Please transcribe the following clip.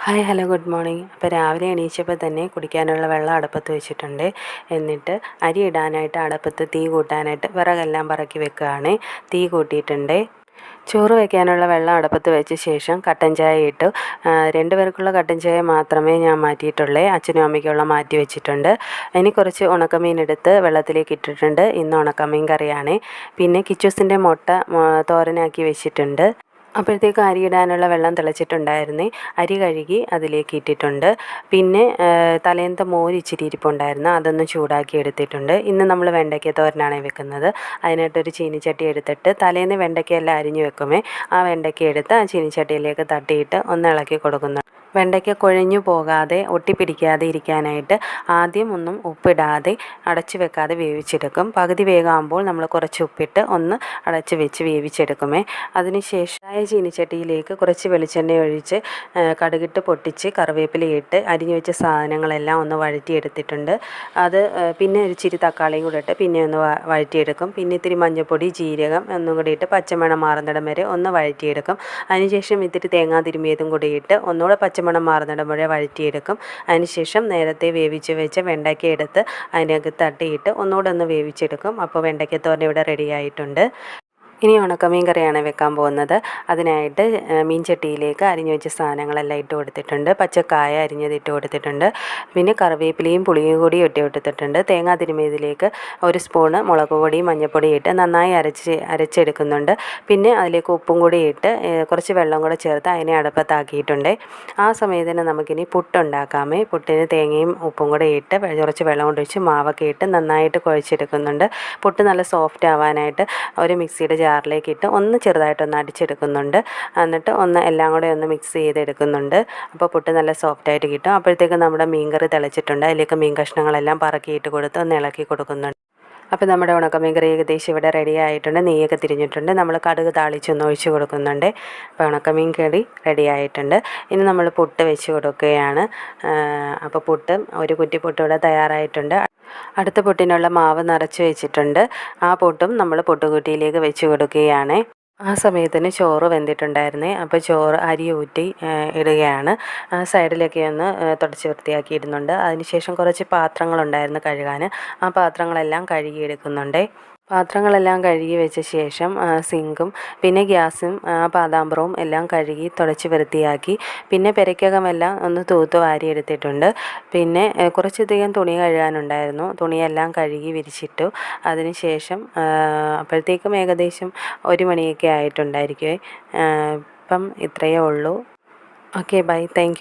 Hi hello good morning. അപ്പോൾ രാവിലെ എണീച്ചപ്പോൾ തന്നെ കുടിക്കാനുള്ള വെള്ളം അടുപ്പത്ത് വെച്ചിട്ടുണ്ട്. എന്നിട്ട് അരി ഇടാനായിട്ട് അടുപ്പത്ത് തീ കൂട്ടാനായിട്ട് വിറകെല്ലാം പറക്കി വെക്കുകയാണ്. തീ കൂട്ടിയിട്ടുണ്ട്. ചോറ് വയ്ക്കാനുള്ള വെള്ളം അടുപ്പത്ത് വെച്ച ശേഷം കട്ടൻ ചായ ഇട്ടു. 2 പേർക്കുള്ള കട്ടൻ ചായ മാത്രമേ ഞാൻ മാറ്റിയിട്ടുള്ളൂ. അച്ഛനും അമ്മയ്ക്കുള്ള മാറ്റി വെച്ചിട്ടുണ്ട്. ഇനി കുറച്ച് ഉണക്കമീൻ എടുത്ത് വെള്ളത്തിലേക്ക് ഇട്ടിട്ടുണ്ട്. ഇന്ന് ഉണക്കമീൻ കറിയാണ്. പിന്നെ കിച്ചൂസിൻ്റെ മുട്ട തോരനാക്കി വെച്ചിട്ടുണ്ട്. അപ്പോഴത്തേക്ക് അരി ഇടാനുള്ള വെള്ളം തിളച്ചിട്ടുണ്ടായിരുന്നേ. അരി കഴുകി അതിലേക്ക് ഇട്ടിട്ടുണ്ട്. പിന്നെ തലേന്നത്തെ മോര് ഇച്ചിരി ഇരിപ്പുണ്ടായിരുന്നു, അതൊന്ന് ചൂടാക്കി എടുത്തിട്ടുണ്ട്. ഇന്ന് നമ്മൾ വെണ്ടയ്ക്ക തോരനാണ് വെക്കുന്നത്. അതിനായിട്ടൊരു ചീനിച്ചട്ടി എടുത്തിട്ട് തലേന്ന് വെണ്ടയ്ക്കയെല്ലാം അരിഞ്ഞു വെക്കുമേ. ആ വെണ്ടയ്ക്ക എടുത്ത് ആ ചീനിച്ചട്ടിയിലേക്ക് തട്ടിയിട്ട് ഒന്ന് ഇളക്കി കൊടുക്കുന്നു. വെണ്ടയ്ക്ക കുഴഞ്ഞു പോകാതെ ഒട്ടിപ്പിടിക്കാതെ ഇരിക്കാനായിട്ട് ആദ്യം ഒന്നും ഉപ്പിടാതെ അടച്ചു വെക്കാതെ വേവിച്ചെടുക്കും. പകുതി വേഗമാകുമ്പോൾ നമ്മൾ കുറച്ച് ഉപ്പിട്ട് ഒന്ന് അടച്ച് വെച്ച് വേവിച്ചെടുക്കുമേ. അതിനുശേഷം ചീനിച്ചട്ടിയിലേക്ക് കുറച്ച് വെളിച്ചെണ്ണ ഒഴിച്ച് കടുകിട്ട് പൊട്ടിച്ച് കറിവേപ്പിലയിട്ട് അരിഞ്ഞു വെച്ച സാധനങ്ങളെല്ലാം ഒന്ന് വഴറ്റിയെടുത്തിട്ടുണ്ട്. അത് പിന്നെ ഒരു ഇച്ചിരി തക്കാളിയും കൂടെ ഇട്ട് പിന്നെ ഒന്ന് വഴറ്റിയെടുക്കും. പിന്നെ ഇത്തിരി മഞ്ഞൾപ്പൊടി, ജീരകം ഒന്നും കൂടി ഇട്ട് പച്ചമണം മാറുന്നിടം വരെ ഒന്ന് വഴറ്റിയെടുക്കും. അതിനുശേഷം ഇത്തിരി തേങ്ങാ തിരുമ്മിയതും കൂടി ഇട്ട് ഒന്നുകൂടെ പച്ചമണം മാറുന്നിടം വരെ വഴറ്റിയെടുക്കും. അതിനുശേഷം നേരത്തെ വേവിച്ച് വെച്ച വെണ്ടയ്ക്ക എടുത്ത് അതിനകത്ത് തട്ടിയിട്ട് ഒന്നുകൂടെ ഒന്ന് വേവിച്ചെടുക്കും. അപ്പോൾ വെണ്ടയ്ക്ക തോരൻ ഇവിടെ റെഡി ആയിട്ടുണ്ട്. ഇനി ഉണക്കമീൻ കറിയാണ് വെക്കാൻ പോകുന്നത്. അതിനായിട്ട് മീൻചട്ടിയിലേക്ക് അരിഞ്ഞു വെച്ച സാധനങ്ങളെല്ലാം ഇട്ട് കൊടുത്തിട്ടുണ്ട്. പച്ചക്കായ അരിഞ്ഞത് ഇട്ട് കൊടുത്തിട്ടുണ്ട്. പിന്നെ കറിവേപ്പിലയും പുളിയും കൂടി ഇട്ട് കൊടുത്തിട്ടുണ്ട്. തേങ്ങാ തിരുമിയതിലേക്ക് 1 സ്പൂണ് മുളക് പൊടിയും മഞ്ഞൾപ്പൊടിയും ഇട്ട് നന്നായി അരച്ചെടുക്കുന്നുണ്ട്. പിന്നെ അതിലേക്ക് ഉപ്പും കൂടി ഇട്ട് കുറച്ച് വെള്ളം കൂടെ ചേർത്ത് അതിനെ അടുപ്പത്താക്കിയിട്ടുണ്ട്. ആ സമയത്തിന് നമുക്കിനി പുട്ടുണ്ടാക്കാമേ. പുട്ടിന് തേങ്ങയും ഉപ്പും കൂടെ ഇട്ട് കുറച്ച് വെള്ളം കൊണ്ട് ഒഴിച്ച് മാവൊക്കെ ഇട്ട് നന്നായിട്ട് കുഴച്ചെടുക്കുന്നുണ്ട്. പുട്ട് നല്ല സോഫ്റ്റ് ആവാനായിട്ട് ഒരു മിക്സിയുടെ ജാറിലേക്ക് ഇട്ട് ഒന്ന് ചെറുതായിട്ടൊന്ന് അടിച്ചെടുക്കുന്നുണ്ട്. എന്നിട്ട് എല്ലാം കൂടെ ഒന്ന് മിക്സ് ചെയ്തെടുക്കുന്നുണ്ട്. അപ്പോൾ പുട്ട് നല്ല സോഫ്റ്റായിട്ട് കിട്ടും. അപ്പോഴത്തേക്ക് നമ്മുടെ മീൻ കറി തിളച്ചിട്ടുണ്ട്. അതിലേക്ക് മീൻ കഷ്ണങ്ങളെല്ലാം പറക്കിയിട്ട് കൊടുത്ത് ഒന്ന് ഇളക്കി കൊടുക്കുന്നുണ്ട്. അപ്പോൾ നമ്മുടെ ഉണക്കമീൻ കറി ഏകദേശം ഇവിടെ റെഡി ആയിട്ടുണ്ട്. നെയ്യൊക്കെ തിരിഞ്ഞിട്ടുണ്ട്. നമ്മൾ കടുക് താളിച്ചൊന്ന് ഒഴിച്ച് കൊടുക്കുന്നുണ്ട്. അപ്പോൾ ഉണക്കമീൻ കറി റെഡി ആയിട്ടുണ്ട്. ഇനി നമ്മൾ പുട്ട് വെച്ച് കൊടുക്കുകയാണ്. അപ്പോൾ ഒരു കുറ്റി പുട്ട് ഇവിടെ തയ്യാറായിട്ടുണ്ട്. അടുത്ത പുട്ടിനുള്ള മാവ് നിറച്ച് വെച്ചിട്ടുണ്ട്. ആ പുട്ടും നമ്മൾ പുട്ടുകുറ്റിയിലേക്ക് വെച്ച് കൊടുക്കുകയാണ്. ആ സമയത്തിന് ചോറ് വെന്തിട്ടുണ്ടായിരുന്നേ. അപ്പോൾ അരി ഊറ്റി ഇടുകയാണ്. സൈഡിലൊക്കെ ഒന്ന് തുടച്ച് വൃത്തിയാക്കി ഇടുന്നുണ്ട്. അതിനുശേഷം കുറച്ച് പാത്രങ്ങളുണ്ടായിരുന്നു കഴുകാൻ. ആ പാത്രങ്ങളെല്ലാം കഴുകിയെടുക്കുന്നുണ്ട്. പാത്രങ്ങളെല്ലാം കഴുകി വെച്ച ശേഷം സിങ്കും പിന്നെ ഗ്യാസും പാദാമ്പറവും എല്ലാം കഴുകി തുടച്ച് വൃത്തിയാക്കി. പിന്നെ പെരയ്ക്കകമെല്ലാം ഒന്ന് തൂത്ത് വാരിയെടുത്തിട്ടുണ്ട്. പിന്നെ കുറച്ചധികം തുണി കഴുകാനുണ്ടായിരുന്നു. തുണിയെല്ലാം കഴുകി വിരിച്ചിട്ടു. അതിനുശേഷം അപ്പോഴത്തേക്കും ഏകദേശം 1 മണിയൊക്കെ ആയിട്ടുണ്ടായിരിക്കുമേ. ഇപ്പം ഇത്രയേ ഉള്ളൂ. Okay, bye, thank U.